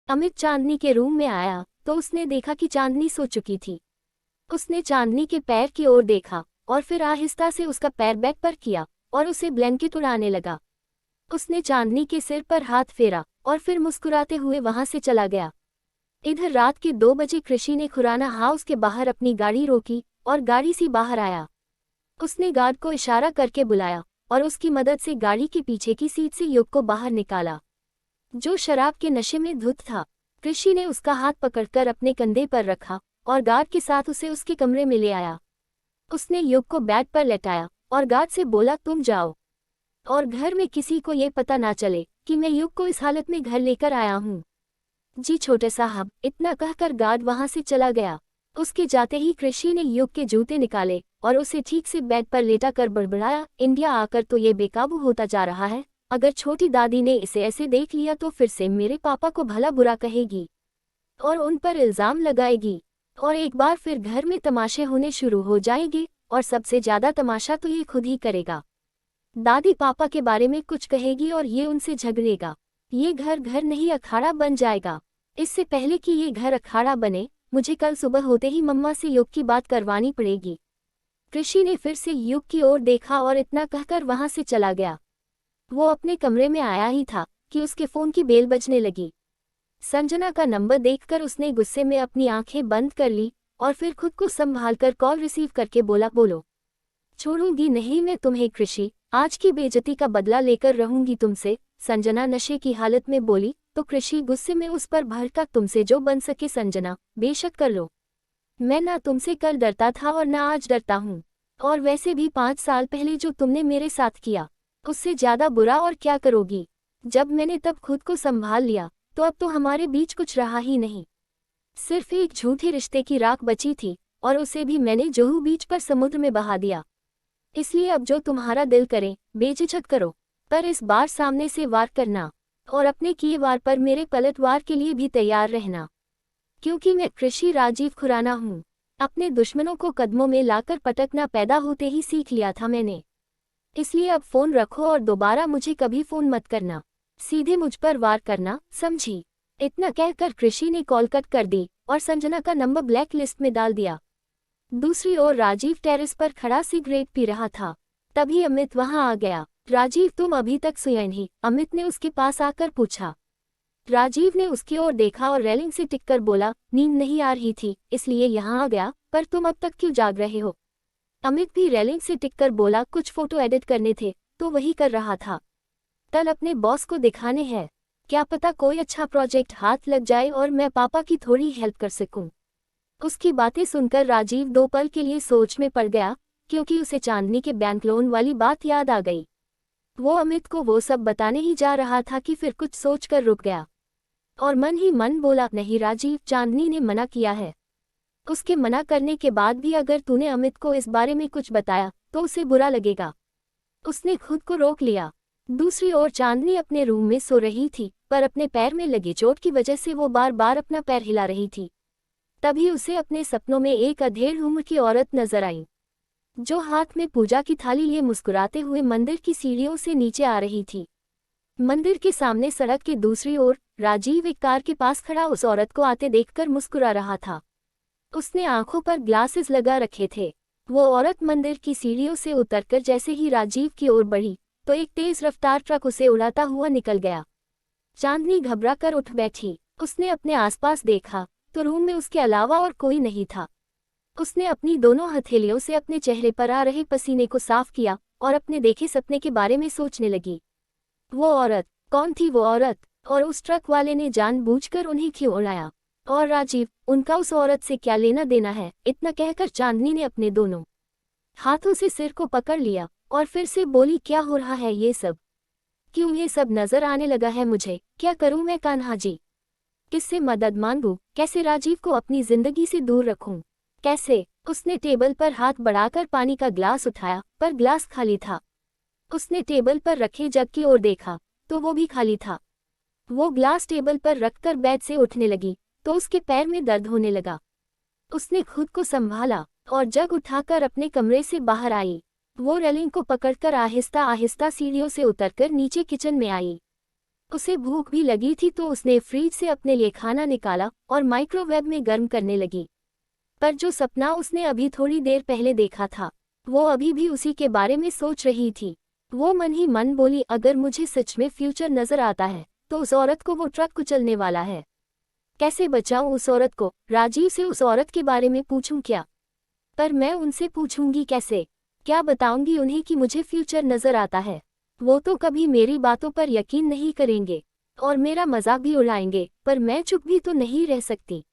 अमित चांदनी के रूम में आया तो उसने देखा कि चांदनी सो चुकी थी। उसने चांदनी के पैर की ओर देखा और फिर आहिस्ता से उसका पैर बैक पर किया और उसे ब्लैंकेट उड़ाने लगा। उसने चांदनी के सिर पर हाथ फेरा और फिर मुस्कुराते हुए वहां से चला गया। इधर रात के 2 बजे कृषि ने खुराना हाउस के बाहर अपनी गाड़ी रोकी और गाड़ी से बाहर आया। उसने गार्ड को इशारा करके बुलाया और उसकी मदद से गाड़ी के पीछे की सीट से युग को बाहर निकाला, जो शराब के नशे में धुत था। कृषि ने उसका हाथ पकड़कर अपने कंधे पर रखा और गार्ड के साथ उसे उसके कमरे में ले आया। उसने युग को बेड पर लेटाया और गार्ड से बोला, तुम जाओ और घर में किसी को ये पता ना चले कि मैं युग को इस हालत में घर लेकर आया हूँ। जी छोटे साहब, इतना कहकर गार्ड वहां से चला गया। उसके जाते ही कृषि ने युग के जूते निकाले और उसे ठीक से बेड पर लेटा कर बड़बड़ाया, इंडिया आकर तो ये बेकाबू होता जा रहा है। अगर छोटी दादी ने इसे ऐसे देख लिया तो फिर से मेरे पापा को भला बुरा कहेगी और उन पर इल्जाम लगाएगी और एक बार फिर घर में तमाशे होने शुरू हो जाएंगे और सबसे ज्यादा तमाशा तो ये खुद ही करेगा। दादी पापा के बारे में कुछ कहेगी और ये उनसे झगड़ेगा। ये घर घर नहीं अखाड़ा बन जाएगा। इससे पहले कि ये घर अखाड़ा बने, मुझे कल सुबह होते ही मम्मा से युग की बात करवानी पड़ेगी। कृषि ने फिर से युग की ओर देखा और इतना कहकर वहां से चला गया। वो अपने कमरे में आया ही था कि उसके फोन की बेल बजने लगी। संजना का नंबर देखकर उसने गुस्से में अपनी आंखें बंद कर ली और फिर खुद को संभालकर कॉल रिसीव करके बोला, बोलो। छोड़ूंगी नहीं मैं तुम्हें कृषि, आज की बेइज्जती का बदला लेकर रहूंगी तुमसे, संजना नशे की हालत में बोली। तो कृषि गुस्से में उस पर भड़का, तुमसे जो बन सके संजना, बेशक कर लो। मैं ना तुमसे कल डरता था और ना आज डरता हूँ। और वैसे भी 5 साल पहले जो तुमने मेरे साथ किया, उससे ज्यादा बुरा और क्या करोगी। जब मैंने तब खुद को संभाल लिया तो अब तो हमारे बीच कुछ रहा ही नहीं। सिर्फ एक झूठे रिश्ते की राख बची थी और उसे भी मैंने जुहू बीच पर समुद्र में बहा दिया। इसलिए अब जो तुम्हारा दिल करे बेझिझक करो, पर इस बार सामने से वार करना और अपने किए वार पर मेरे पलटवार के लिए भी तैयार रहना, क्योंकि मैं कृषि राजीव खुराना हूँ। अपने दुश्मनों को कदमों में लाकर पटकना पैदा होते ही सीख लिया था मैंने। इसलिए अब फोन रखो और दोबारा मुझे कभी फोन मत करना, सीधे मुझ पर वार करना, समझी। इतना कहकर कृषि ने कॉल कट कर दी और संजना का नंबर ब्लैक लिस्ट में डाल दिया। दूसरी ओर राजीव टेरेस पर खड़ा सिगरेट पी रहा था। तभी अमित वहां आ गया। राजीव, तुम अभी तक सोए नहीं? अमित ने उसके पास आकर पूछा। राजीव ने उसकी ओर देखा और रेलिंग से टिककर बोला, नींद नहीं आ रही थी इसलिए यहाँ आ गया, पर तुम अब तक क्यों जाग रहे हो? अमित भी रेलिंग से टिककर बोला, कुछ फोटो एडिट करने थे तो वही कर रहा था। कल अपने बॉस को दिखाने हैं, क्या पता कोई अच्छा प्रोजेक्ट हाथ लग जाए और मैं पापा की थोड़ी हेल्प कर सकूं। उसकी बातें सुनकर राजीव 2 पल के लिए सोच में पड़ गया, क्योंकि उसे चांदनी के बैंक लोन वाली बात याद आ गई। वो अमित को वो सब बताने ही जा रहा था कि फिर कुछ सोचकर रुक गया और मन ही मन बोला, नहीं राजीव, चांदनी ने मना किया है। उसके मना करने के बाद भी अगर तूने अमित को इस बारे में कुछ बताया तो उसे बुरा लगेगा। उसने खुद को रोक लिया। दूसरी ओर चांदनी अपने रूम में सो रही थी, पर अपने पैर में लगी चोट की वजह से वो बार बार अपना पैर हिला रही थी। तभी उसे अपने सपनों में एक अधेड़ उम्र की औरत नजर आई, जो हाथ में पूजा की थाली लिए मुस्कुराते हुए मंदिर की सीढ़ियों से नीचे आ रही थी। मंदिर के सामने सड़क के दूसरी ओर राजीव एक कार के पास खड़ा उस औरत को आते देखकर मुस्कुरा रहा था। उसने आंखों पर ग्लासेस लगा रखे थे। वो औरत मंदिर की सीढ़ियों से उतरकर जैसे ही राजीव की ओर बढ़ी तो एक तेज रफ्तार ट्रक उसे उड़ाता हुआ निकल गया। चांदनी घबराकर उठ बैठी। उसने अपने आसपास देखा तो रूम में उसके अलावा और कोई नहीं था। उसने अपनी दोनों हथेलियों से अपने चेहरे पर आ रहे पसीने को साफ किया और अपने देखे सपने के बारे में सोचने लगी। वो औरत कौन थी? वो औरत और उस ट्रक वाले ने जानबूझकर उन्हें क्यों उड़ाया? और राजीव, उनका उस औरत से क्या लेना देना है? इतना कहकर चांदनी ने अपने दोनों हाथों से सिर को पकड़ लिया और फिर से बोली, क्या हो रहा है ये सब? क्यों ये सब नजर आने लगा है मुझे? क्या करूं मैं कान्हा जी? किससे मदद मांगूं? कैसे राजीव को अपनी जिंदगी से दूर रखूं? कैसे? उसने टेबल पर हाथ बढ़ाकर पानी का ग्लास उठाया, पर ग्लास खाली था। उसने टेबल पर रखे जग की ओर देखा तो वो भी खाली था। वो ग्लास टेबल पर रखकर बेड से उठने लगी तो उसके पैर में दर्द होने लगा। उसने खुद को संभाला और जग उठाकर अपने कमरे से बाहर आई। वो रेलिंग को पकड़कर आहिस्ता आहिस्ता सीढ़ियों से उतरकर नीचे किचन में आई। उसे भूख भी लगी थी तो उसने फ्रिज से अपने लिए खाना निकाला और माइक्रोवेव में गर्म करने लगी। पर जो सपना उसने अभी थोड़ी देर पहले देखा था, वो अभी भी उसी के बारे में सोच रही थी। वो मन ही मन बोली, अगर मुझे सच में फ्यूचर नजर आता है तो उस औरत को वो ट्रक कुचलने वाला है। कैसे बचाऊं उस औरत को? राजीव से उस औरत के बारे में पूछूं क्या? पर मैं उनसे पूछूंगी कैसे? क्या बताऊंगी उन्हें कि मुझे फ्यूचर नजर आता है? वो तो कभी मेरी बातों पर यकीन नहीं करेंगे और मेरा मजाक भी उड़ाएंगे, पर मैं चुप भी तो नहीं रह सकती।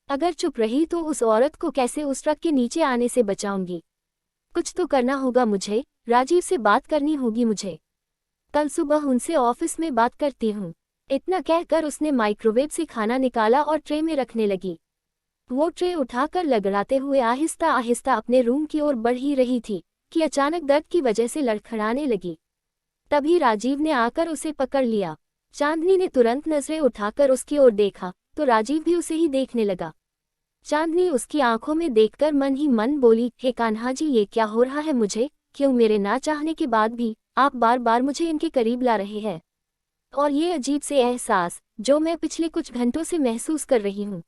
अगर चुप रही तो उस औरत को कैसे उस ट्रक के नीचे आने से बचाऊंगी? कुछ तो करना होगा मुझे, राजीव से बात करनी होगी मुझे। कल सुबह उनसे ऑफिस में बात करती हूँ। इतना कहकर उसने माइक्रोवेव से खाना निकाला और ट्रे में रखने लगी। वो ट्रे उठाकर लड़खड़ाते हुए आहिस्ता आहिस्ता अपने रूम की ओर बढ़ ही रही थी कि अचानक दर्द की वजह से लड़खड़ाने लगी। तभी राजीव ने आकर उसे पकड़ लिया। चांदनी ने तुरंत नजरें उठाकर उसकी ओर देखा तो राजीव भी उसे ही देखने लगा। चांदनी उसकी आंखों में देखकर मन ही मन बोली, हे कान्हा जी, ये क्या हो रहा है मुझे? क्यों मेरे ना चाहने के बाद भी आप बार बार मुझे इनके करीब ला रहे हैं? और ये अजीब से एहसास जो मैं पिछले कुछ घंटों से महसूस कर रही हूँ,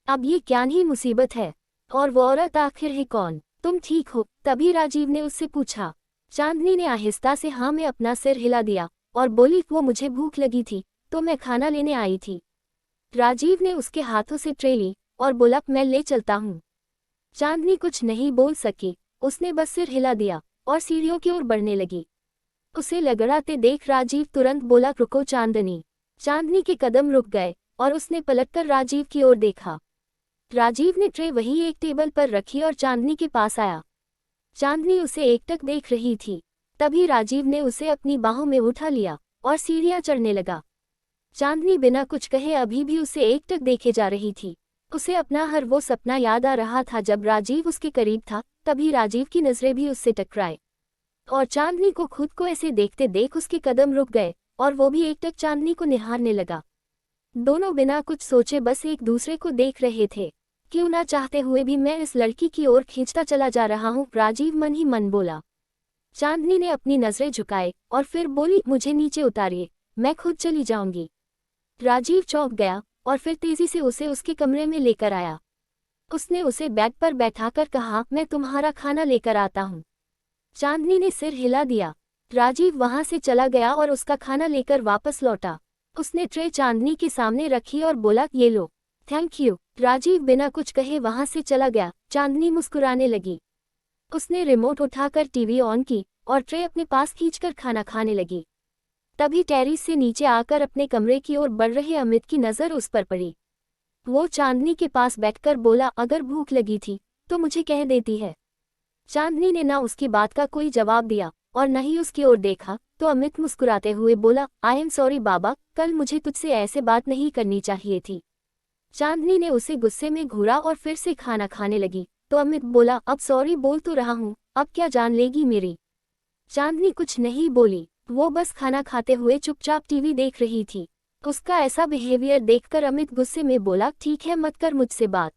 अब ये क्या ही मुसीबत है? और वो औरत आखिर है कौन? तुम ठीक हो? तभी राजीव ने उससे पूछा। चांदनी ने आहिस्ता से हाँ में अपना सिर हिला दिया और बोली, वो मुझे भूख लगी थी तो मैं खाना लेने आई थी। राजीव ने उसके हाथों से ट्रे ली और बोला, मैं ले चलता हूँ। चांदनी कुछ नहीं बोल सकी, उसने बस सिर हिला दिया और सीढ़ियों की ओर बढ़ने लगी। उसे लगड़ाते देख राजीव तुरंत बोला, रुको चांदनी। चांदनी के कदम रुक गए और उसने पलटकर राजीव की ओर देखा। राजीव ने ट्रे वही एक टेबल पर रखी और चांदनी के पास आया। चांदनी उसे एकटक देख रही थी। तभी राजीव ने उसे अपनी बाहों में उठा लिया और सीढ़ियां चढ़ने लगा। चांदनी बिना कुछ कहे अभी भी उसे एकटक देखे जा रही थी। उसे अपना हर वो सपना याद आ रहा था जब राजीव उसके करीब था। तभी राजीव की नजरें भी उससे टकराए और चांदनी को खुद को ऐसे देखते देख उसके कदम रुक गए और वो भी एकटक चांदनी को निहारने लगा। दोनों बिना कुछ सोचे बस एक दूसरे को देख रहे थे। क्यों ना चाहते हुए भी मैं इस लड़की की ओर खींचता चला जा रहा हूँ, राजीव मन ही मन बोला। चांदनी ने अपनी नजरें झुकाए और फिर बोली, मुझे नीचे उतारिए, मैं खुद चली जाऊंगी। राजीव चौंक गया और फिर तेजी से उसे उसके कमरे में लेकर आया। उसने उसे बेड पर बैठाकर कहा, मैं तुम्हारा खाना लेकर आता हूँ। चांदनी ने सिर हिला दिया। राजीव वहां से चला गया और उसका खाना लेकर वापस लौटा। उसने ट्रे चांदनी के सामने रखी और बोला, ये लो। Thank you. राजीव बिना कुछ कहे वहां से चला गया। चांदनी मुस्कुराने लगी। उसने रिमोट उठाकर टीवी ऑन की और ट्रे अपने पास खींचकर खाना खाने लगी। तभी टेरिस से नीचे आकर अपने कमरे की ओर बढ़ रहे अमित की नज़र उस पर पड़ी। वो चांदनी के पास बैठकर बोला, अगर भूख लगी थी तो मुझे कह देती है। चांदनी ने ना उसकी बात का कोई जवाब दिया और न ही उसकी ओर देखा तो अमित मुस्कुराते हुए बोला, आई एम सॉरी बाबा, कल मुझे तुझसे ऐसे बात नहीं करनी चाहिए थी। चांदनी ने उसे गुस्से में घूरा और फिर से खाना खाने लगी तो अमित बोला, अब सॉरी बोल तो रहा हूँ, अब क्या जान लेगी मेरी? चांदनी कुछ नहीं बोली, वो बस खाना खाते हुए चुपचाप टीवी देख रही थी। उसका ऐसा बिहेवियर देखकर अमित गुस्से में बोला, ठीक है मत कर मुझसे बात,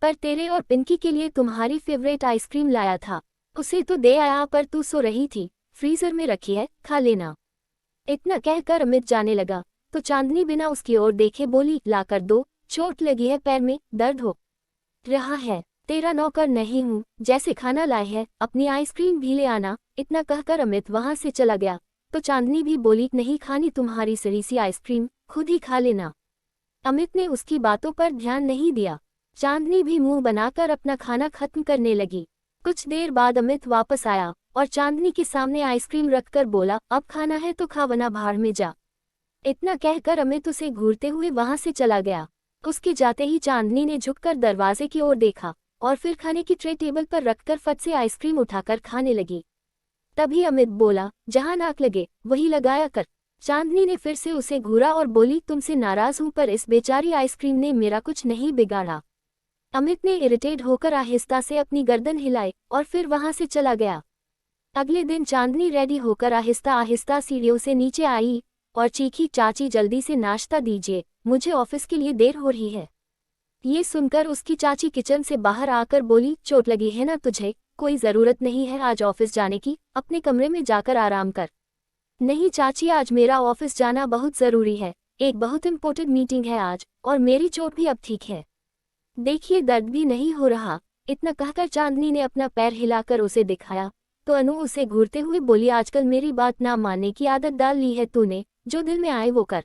पर तेरे और पिंकी के लिए तुम्हारी फेवरेट आइसक्रीम लाया था, उसे तो दे आया, पर तू सो रही थी, फ्रीजर में रखी है, खा लेना। इतना कहकर अमित जाने लगा तो चांदनी बिना उसकी ओर देखे बोली, ला कर दो, चोट लगी है, पैर में दर्द हो रहा है, तेरा नौकर नहीं हूँ, जैसे खाना लाए है अपनी आइसक्रीम भी ले आना। इतना कहकर अमित वहां से चला गया तो चांदनी भी बोली, नहीं खानी तुम्हारी सड़ी सी आइसक्रीम, खुद ही खा लेना। अमित ने उसकी बातों पर ध्यान नहीं दिया। चांदनी भी मुंह बनाकर अपना खाना खत्म करने लगी। कुछ देर बाद अमित वापस आया और चांदनी के सामने आइसक्रीम रखकर बोला, अब खाना है तो खा वरना बाहर में जा। इतना कहकर अमित उसे घूरते हुए वहां से चला गया। उसके जाते ही चांदनी ने झुककर दरवाजे की ओर देखा और फिर खाने की ट्रे टेबल पर रखकर फट से आइसक्रीम उठाकर खाने लगी। तभी अमित बोला, जहां नाक लगे वही लगाया कर। चांदनी ने फिर से उसे घूरा और बोली, तुमसे नाराज हूं पर इस बेचारी आइसक्रीम ने मेरा कुछ नहीं बिगाड़ा। अमित ने इरिटेट होकर आहिस्ता से अपनी गर्दन हिलाई और फिर वहां से चला गया। अगले दिन चांदनी रेडी होकर आहिस्ता आहिस्ता सीढ़ियों से नीचे आई और चीखी, चाची जल्दी से नाश्ता दीजिए, मुझे ऑफिस के लिए देर हो रही है। ये सुनकर उसकी चाची किचन से बाहर आकर बोली, चोट लगी है ना तुझे? कोई ज़रूरत नहीं है आज ऑफिस जाने की, अपने कमरे में जाकर आराम कर। नहीं चाची, आज मेरा ऑफिस जाना बहुत ज़रूरी है। एक बहुत इम्पोर्टेंट मीटिंग है आज, और मेरी चोट भी अब ठीक है। देखिए दर्द भी नहीं हो रहा। इतना कहकर चांदनी ने अपना पैर हिलाकर उसे दिखाया तो अनु उसे घूरते हुए बोली, आजकल मेरी बात ना मानने की आदत डाल ली है तूने, जो दिल में आए वो कर।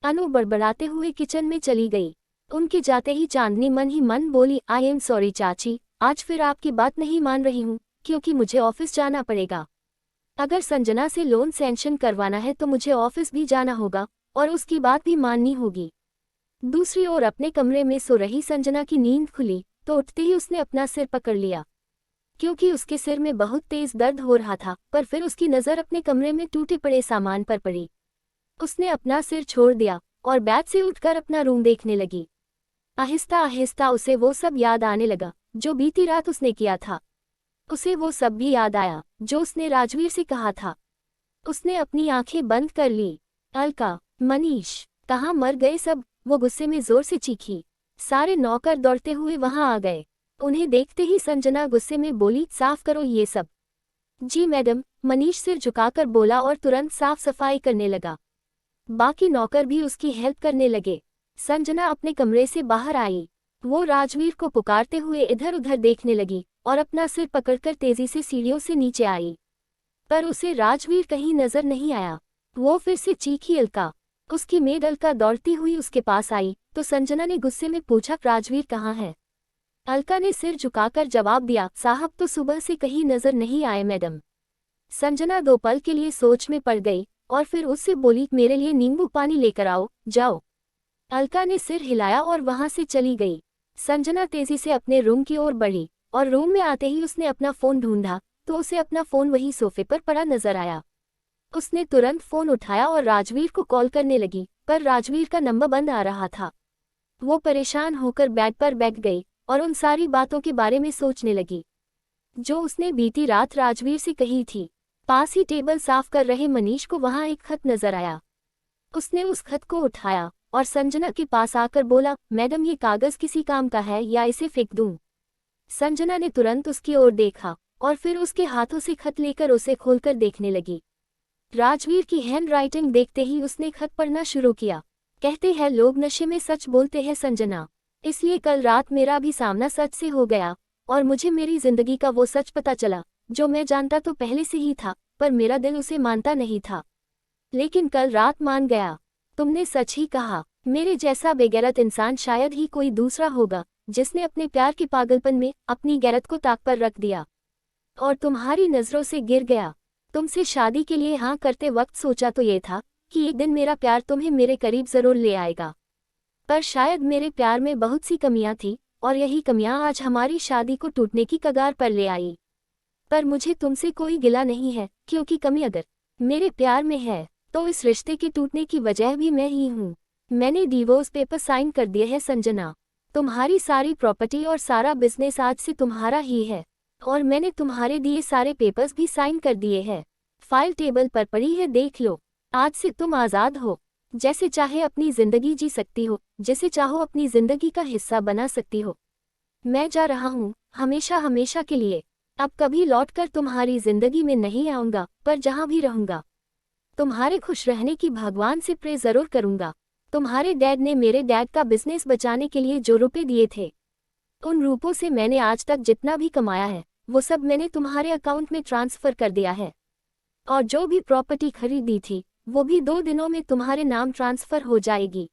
अनु बड़बड़ाते हुए किचन में चली गई। उनके जाते ही चांदनी मन ही मन बोली, आई एम सॉरी चाची, आज फिर आपकी बात नहीं मान रही हूँ, क्योंकि मुझे ऑफिस जाना पड़ेगा। अगर संजना से लोन सैंक्शन करवाना है तो मुझे ऑफिस भी जाना होगा और उसकी बात भी माननी होगी। दूसरी ओर अपने कमरे में सो रही संजना की नींद खुली तो उठते ही उसने अपना सिर पकड़ लिया, क्योंकि उसके सिर में बहुत तेज दर्द हो रहा था। पर फिर उसकी नज़र अपने कमरे में टूटे पड़े सामान पर पड़ी। उसने अपना सिर छोड़ दिया और बेड से उठकर अपना रूम देखने लगी। आहिस्ता आहिस्ता उसे वो सब याद आने लगा जो बीती रात उसने किया था। उसे वो सब भी याद आया जो उसने राजवीर से कहा था। उसने अपनी आंखें बंद कर ली। अलका, मनीष, कहाँ मर गए सब? वो गुस्से में जोर से चीखी। सारे नौकर दौड़ते हुए वहां आ गए। उन्हें देखते ही संजना गुस्से में बोली, साफ करो ये सब। जी मैडम, मनीष सिर झुकाकर बोला और तुरंत साफ सफाई करने लगा। बाकी नौकर भी उसकी हेल्प करने लगे। संजना अपने कमरे से बाहर आई। वो राजवीर को पुकारते हुए इधर उधर देखने लगी और अपना सिर पकड़कर तेजी से सीढ़ियों से नीचे आई, पर उसे राजवीर कहीं नजर नहीं आया। वो फिर से चीखी, अलका। उसकी मेड अलका दौड़ती हुई उसके पास आई तो संजना ने गुस्से में पूछा, राजवीर कहाँ है? अलका ने सिर झुकाकर जवाब दिया, साहब तो सुबह से कहीं नजर नहीं आए मैडम। संजना 2 पल के लिए सोच में पड़ गई और फिर उससे बोली, मेरे लिए नींबू पानी लेकर आओ, जाओ। अलका ने सिर हिलाया और वहां से चली गई। संजना तेजी से अपने रूम की ओर बढ़ी और रूम में आते ही उसने अपना फोन ढूंढा तो उसे अपना फोन वही सोफे पर पड़ा नजर आया। उसने तुरंत फोन उठाया और राजवीर को कॉल करने लगी, पर राजवीर का नंबर बंद आ रहा था। वो परेशान होकर बेड पर बैठ गई और उन सारी बातों के बारे में सोचने लगी जो उसने बीती रात राजवीर से कही थी। पास ही टेबल साफ कर रहे मनीष को वहां एक खत नजर आया। उसने उस खत को उठाया और संजना के पास आकर बोला, मैडम ये कागज किसी काम का है या इसे फेंक दूं? संजना ने तुरंत उसकी ओर देखा और फिर उसके हाथों से खत लेकर उसे खोलकर देखने लगी। राजवीर की हैंड राइटिंग देखते ही उसने खत पढ़ना शुरू किया। कहते हैं लोग नशे में सच बोलते हैं संजना, इसलिए कल रात मेरा भी सामना सच से हो गया और मुझे मेरी जिंदगी का वो सच पता चला जो मैं जानता तो पहले से ही था, पर मेरा दिल उसे मानता नहीं था, लेकिन कल रात मान गया। तुमने सच ही कहा, मेरे जैसा बेगैरत इंसान शायद ही कोई दूसरा होगा जिसने अपने प्यार के पागलपन में अपनी गैरत को ताक पर रख दिया और तुम्हारी नजरों से गिर गया। तुमसे शादी के लिए हाँ करते वक्त सोचा तो ये था कि एक दिन मेरा प्यार तुम्हें मेरे करीब जरूर ले आएगा, पर शायद मेरे प्यार में बहुत सी कमियां थी और यही कमियां आज हमारी शादी को टूटने की कगार पर ले आई। पर मुझे तुमसे कोई गिला नहीं है, क्योंकि कमी अगर मेरे प्यार में है तो इस रिश्ते के टूटने की वजह भी मैं ही हूँ। मैंने डिवोर्स पेपर साइन कर दिए हैं संजना। तुम्हारी सारी प्रॉपर्टी और सारा बिजनेस आज से तुम्हारा ही है और मैंने तुम्हारे दिए सारे पेपर्स भी साइन कर दिए हैं। फाइल टेबल पर पड़ी है, देख लो। आज से तुम आज़ाद हो, जैसे चाहे अपनी जिंदगी जी सकती हो, जिसे चाहो अपनी जिंदगी का हिस्सा बना सकती हो। मैं जा रहा हूँ, हमेशा हमेशा के लिए। अब कभी लौटकर तुम्हारी जिंदगी में नहीं आऊँगा, पर जहाँ भी रहूँगा तुम्हारे खुश रहने की भगवान से प्रे जरूर करूँगा। तुम्हारे डैड ने मेरे डैड का बिजनेस बचाने के लिए जो रुपए दिए थे, उन रूपों से मैंने आज तक जितना भी कमाया है वो सब मैंने तुम्हारे अकाउंट में ट्रांसफ़र कर दिया है, और जो भी प्रॉपर्टी खरीदी थी वो भी 2 दिनों में तुम्हारे नाम ट्रांसफ़र हो जाएगी।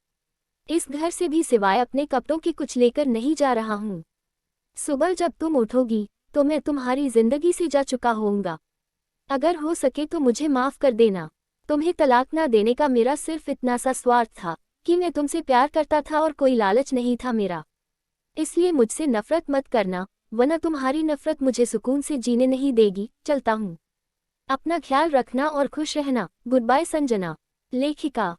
इस घर से भी सिवाय अपने कपड़ों के कुछ लेकर नहीं जा रहा हूँ। सुबह जब तुम उठोगी तो मैं तुम्हारी जिंदगी से जा चुका होऊंगा। अगर हो सके तो मुझे माफ़ कर देना। तुम्हें तलाक ना देने का मेरा सिर्फ इतना सा स्वार्थ था कि मैं तुमसे प्यार करता था और कोई लालच नहीं था मेरा। इसलिए मुझसे नफरत मत करना, वरना तुम्हारी नफरत मुझे सुकून से जीने नहीं देगी। चलता हूँ। अपना ख्याल रखना और खुश रहना। Goodbye Sanjana. लेखिका।